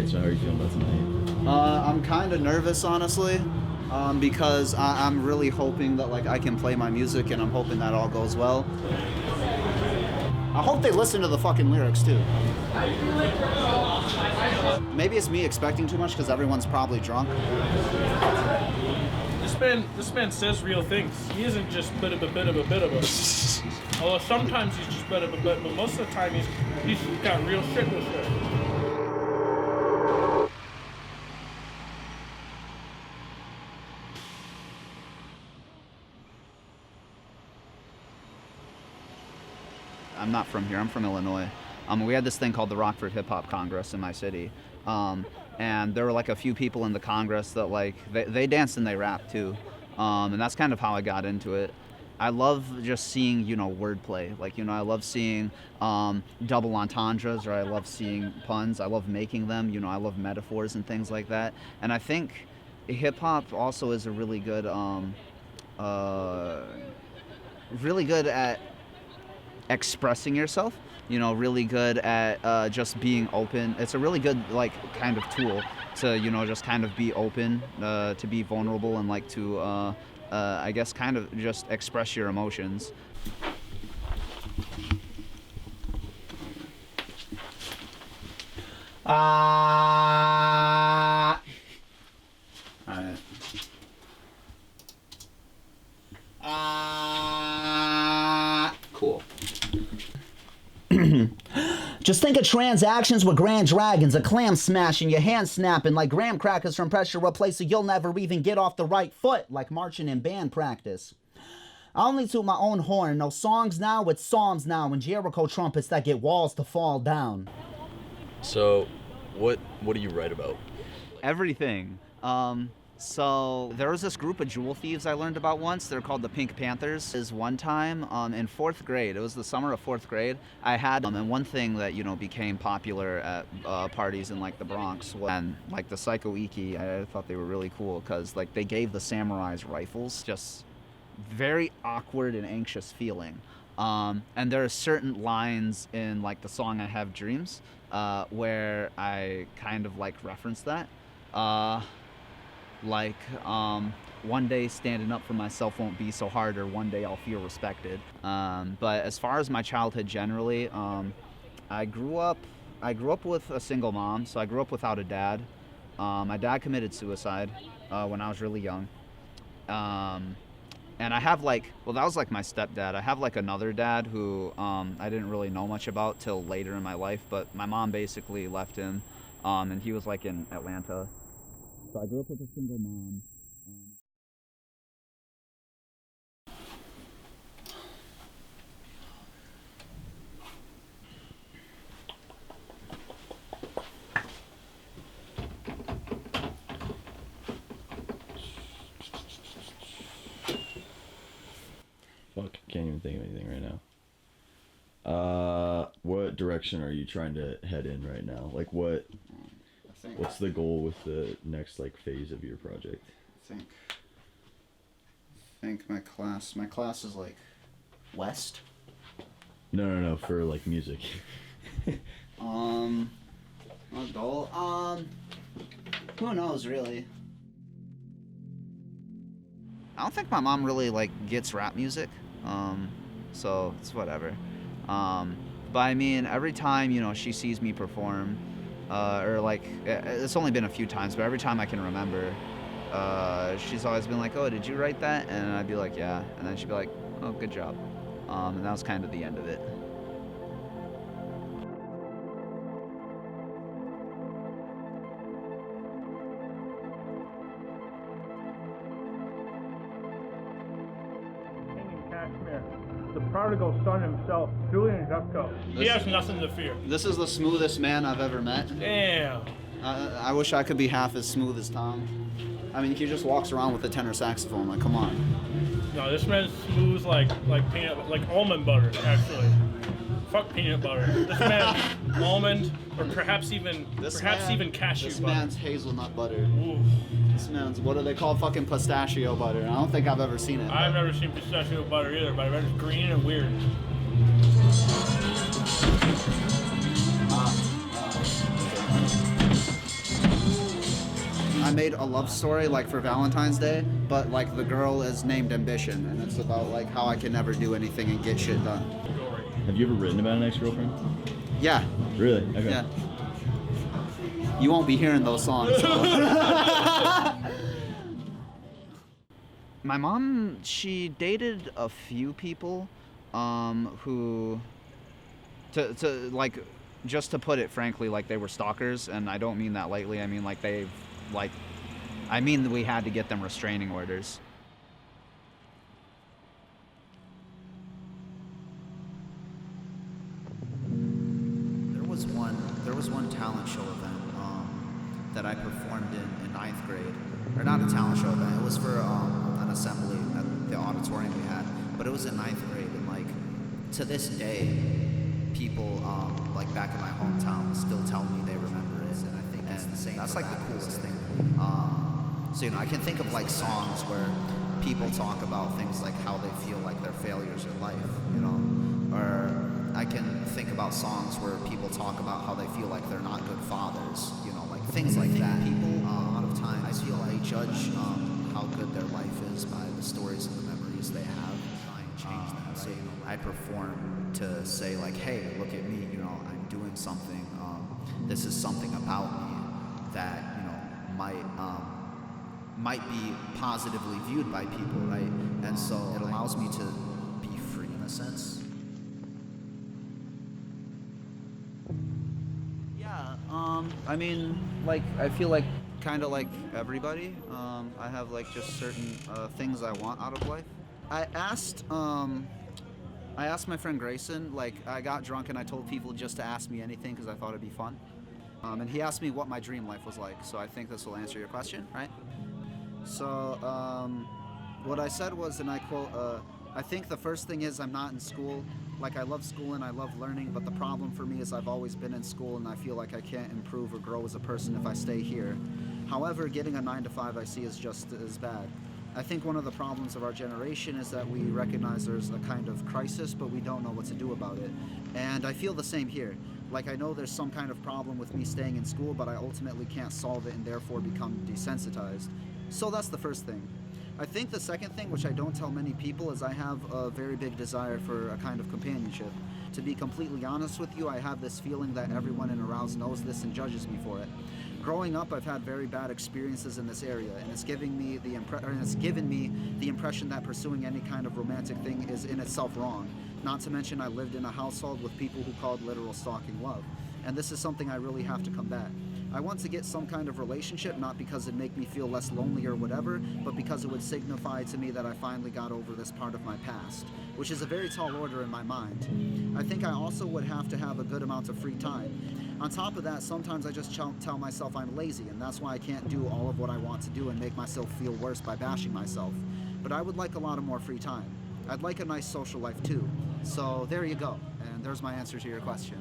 Alright, so how are you feeling about tonight? I'm kind of nervous, honestly, because I'm really hoping that like I can play my music, and I'm hoping that all goes well. I hope they listen to the fucking lyrics too. Maybe it's me expecting too much because everyone's probably drunk. This man says real things. He isn't just bit of a. Although sometimes he's just bit of a bit, but most of the time he's got real shit to say. I'm not from here. I'm from Illinois. We had this thing called the Rockford Hip Hop Congress in my city, and there were like a few people in the Congress that like they danced and they rapped too, and that's kind of how I got into it. I love just seeing wordplay. Like I love seeing double entendres, or I love seeing puns. I love making them. I love metaphors and things like that. And I think hip hop also is a really good at expressing yourself, really good at just being open. It's a really good like kind of tool to just kind of be open, to be vulnerable, and like to I guess kind of just express your emotions. Alright. Cool. Just think of transactions with grand dragons, a clam smashing, your hand snapping like graham crackers from pressure, a place that you'll never even get off the right foot, like marching in band practice. I only toot my own horn, no songs now, it's psalms now, and Jericho trumpets that get walls to fall down. So, what do you write about? Everything. So there was this group of jewel thieves I learned about once. They're called the Pink Panthers. Is one time in 4th grade, it was the summer of 4th grade, I had and one thing that became popular at parties in like the Bronx and like the Psycho Iki. I thought they were really cool because like they gave the samurais rifles. Just very awkward and anxious feeling. And there are certain lines in like the song I Have Dreams where I kind of like reference that. One day standing up for myself won't be so hard, or one day I'll feel respected. But as far as my childhood generally, I grew up with a single mom, so I grew up without a dad. My dad committed suicide when I was really young. And I have that was like my stepdad. I have like another dad who I didn't really know much about till later in my life, but my mom basically left him, and he was like in Atlanta. So I grew up with a single mom. Fuck, can't even think of anything right now. What direction are you trying to head in right now? Like what's the goal with the next like phase of your project? I think my class is like West. No, for like music. My goal, who knows really? I don't think my mom really like gets rap music, so it's whatever. But I mean, every time she sees me perform, or like it's only been a few times, but every time I can remember, she's always been like, "Oh, did you write that?" And I'd be like, "Yeah," and then she'd be like, "Oh, good job," and that was kind of the end of it. The prodigal son himself, Julian Jefko. He has nothing to fear. This is the smoothest man I've ever met. Damn. I wish I could be half as smooth as Tom. I mean, he just walks around with a tenor saxophone. Like, come on. No, this man's smooth like peanut, like almond butter, actually. Fuck peanut butter. This man's almond, or perhaps even cashew This butter. man's hazelnut butter. Ooh. This man's, what do they call fucking pistachio butter? I don't think I've ever seen it. I've never seen pistachio butter either, but I bet it's green and weird. made a love story like for Valentine's Day, but like the girl is named Ambition, and it's about like how I can never do anything and get shit done. Have you ever written about an ex-girlfriend? Yeah. Really? Okay. Yeah. You won't be hearing those songs. So. My mom, she dated a few people who, to like, just to put it frankly, like they were stalkers, and I don't mean that lightly. I mean like I mean we had to get them restraining orders. There was one talent show event that I performed in 9th grade, or not a talent show event. It was for an assembly at the auditorium we had, but it was in 9th grade, and like to this day, people like back in my hometown still tell me they remember it, and I think that's the same. That's like the coolest thing. So I can think of like songs where people talk about things like how they feel like they're failures in life, or I can think about songs where people talk about how they feel like they're not good fathers, like things like that. People, a lot of times, I feel they judge how good their life is by the stories and the memories they have. Try and change that. So I perform to say like, hey, look at me, I'm doing something. This is something about me that might be positively viewed by people, right? And so it allows me to be free in a sense. I mean, like, I feel like kind of like everybody, I have like just certain things I want out of life. I asked my friend Grayson, like, I got drunk and I told people just to ask me anything because I thought it'd be fun. And he asked me what my dream life was like, so I think this will answer your question, right? So, what I said was, and I quote, I think the first thing is I'm not in school. Like, I love school and I love learning, but the problem for me is I've always been in school and I feel like I can't improve or grow as a person if I stay here. However, getting a 9-to-5 I see is just as bad. I think one of the problems of our generation is that we recognize there's a kind of crisis, but we don't know what to do about it. And I feel the same here. Like, I know there's some kind of problem with me staying in school, but I ultimately can't solve it and therefore become desensitized. So that's the first thing. I think the second thing, which I don't tell many people, is I have a very big desire for a kind of companionship. To be completely honest with you, I have this feeling that everyone in Arouse knows this and judges me for it. Growing up, I've had very bad experiences in this area, and it's given me the impression that pursuing any kind of romantic thing is in itself wrong. Not to mention, I lived in a household with people who called literal stalking love, and this is something I really have to combat. I want to get some kind of relationship, not because it'd make me feel less lonely or whatever, but because it would signify to me that I finally got over this part of my past, which is a very tall order in my mind. I think I also would have to have a good amount of free time. On top of that, sometimes I just tell myself I'm lazy, and that's why I can't do all of what I want to do and make myself feel worse by bashing myself. But I would like a lot of more free time. I'd like a nice social life too. So there you go, and there's my answer to your question.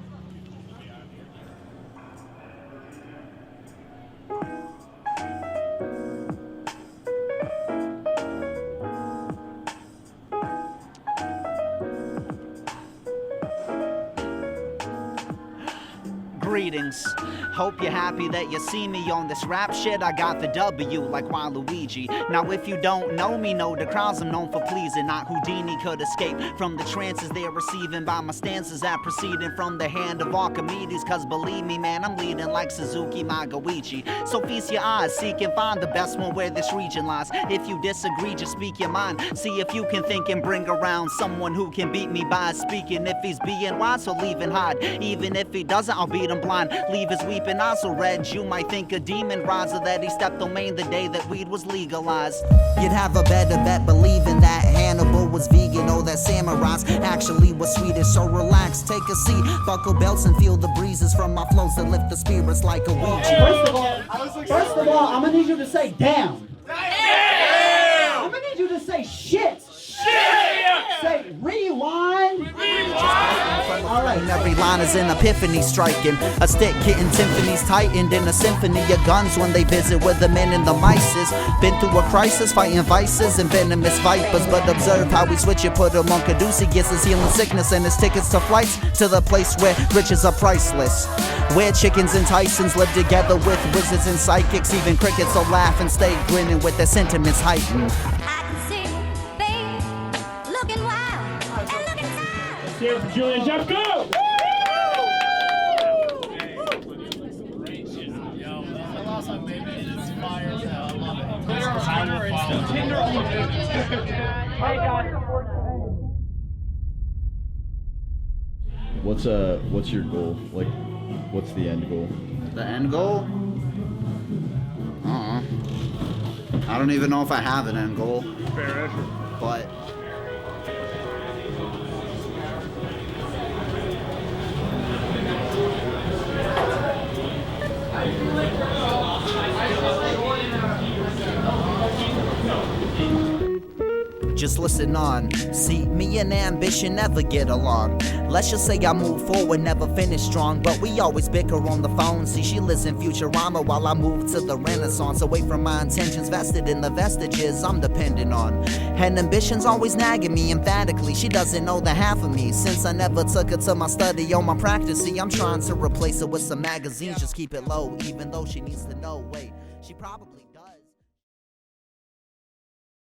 Greetings. Hope you're happy that you see me on this rap shit. I got the W like Waluigi. Now if you don't know me, know the crowds I'm known for pleasing. Not Houdini could escape from the trances they're receiving by my stances that proceeding from the hand of Archimedes. Cause believe me, man, I'm leading like Suzuki Magawichi. So feast your eyes, seek and find the best one where this region lies. If you disagree, just speak your mind. See if you can think and bring around someone who can beat me by speaking. If he's being wise, so leave and hide. Even if he doesn't, I'll beat him blind. Leave his weeping eyes so red, you might think a demon riser that he stepped on Maine the day that weed was legalized. You'd have a better bet believing that Hannibal was vegan, or that samurais actually was Swedish. So relax, take a seat, buckle belts and feel the breezes from my flows that lift the spirits like a Ouija. First of all, I'm gonna need you to say damn. Damn! I'm gonna need you to say shit. Shit! Say rewind. Rewind! All right. writing. Every line is an epiphany striking. A stick hitting symphonies tightened in a symphony of guns when they visit where the men and the mice is. Been through a crisis, fighting vices and venomous vipers. But observe how we switch it, put him on Caduceus, gets his healing sickness and his tickets to flights to the place where riches are priceless. Where chickens and Tysons live together with wizards and psychics. Even crickets will laugh and stay grinning with their sentiments heightened. I can see, babe, looking wild and looking sad. Let's hear it for Julian Jefko! What's your goal? Like, what's the end goal? The end goal? I don't even know if I have an end goal, but just listen on. See, me and ambition never get along. Let's just say I move forward, never finish strong, but we always bicker on the phone. See, she lives in Futurama while I move to the Renaissance, away from my intentions vested in the vestiges I'm dependent on. And ambition's always nagging me emphatically. She doesn't know the half of me, since I never took her to my study or my practice. See, I'm trying to replace her with some magazines, just keep it low, even though she needs to know. Wait, she probably